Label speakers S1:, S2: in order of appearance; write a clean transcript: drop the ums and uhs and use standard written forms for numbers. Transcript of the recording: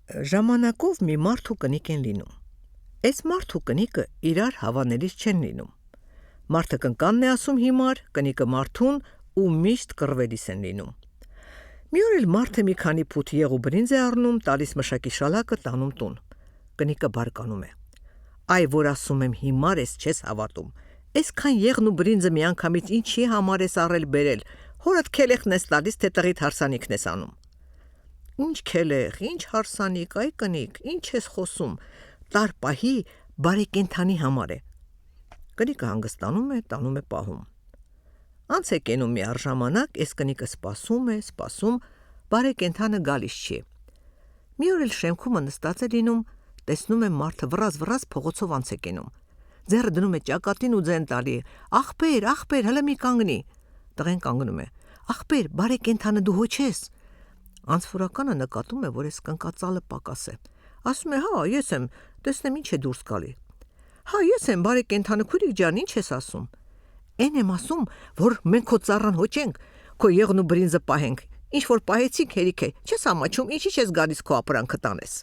S1: Ժամանակով մի մարդ ու կնիկ են լինում։ Այս մարդ ու կնիկը իրար հավանելիս չեն լինում։ Մարդը կնկանն է ասում հիմար, կնիկը մարդուն ու միշտ կռվելիս են լինում։ Մի օր էլ մարդը մի քանի փութ եղ ու բրինձ է առնում, տալիս մշակի շալակը տանում տուն։ Կնիկը բարկանում է. Այ որ ասում եմ հիմար ես չես հավատում։ Այսքան եղն ու բրինձը միանգամից ինչի համար ես առել բերել, հորդ քելեխն ես տալիս, թե տղիդ հարսանիքն ես անում։ Ինչ քելեխ, ինչ հարսանիք, այ կնիկ, ինչ ես խոսում, տար պահի բարեկենդանի համար է։ Կնիկը հանգստանում է, տանում է պահում։ Անց է կենում մի առժամանակ, այս կնիկը սպասում, բարեկենդանը գալիս չի։ Մի օր էլ շեմքումը նստած է լինում, տեսնում է մարդը վռազ փողոցով անց է կենում։ Ձեռը դնում է ճակատին ու ձեն տալի. Ախպեր, հələ մի կանգնի։ Տղեն կանգնում է. Ախպեր, բարեկենդանը դու հո չես։ Անցորականը նկատում է, որ այս կնկածալը պակաս է։ Ասում է. հա, ես եմ, տեսնեմ ինչ է դուրս գալի։ Հա, ես եմ, բարեկենդանը, քույրիկ ջան, ինչ ես ասում։ Էն եմ ասում, որ մենք քո ծառան հոճենք, քո եղն ու բրինձը պահենք։ Ինչ որ պահեցիք հերիք է, չես ամաչում, ինչի՞ չես գալիս քո ապրանքը տանես։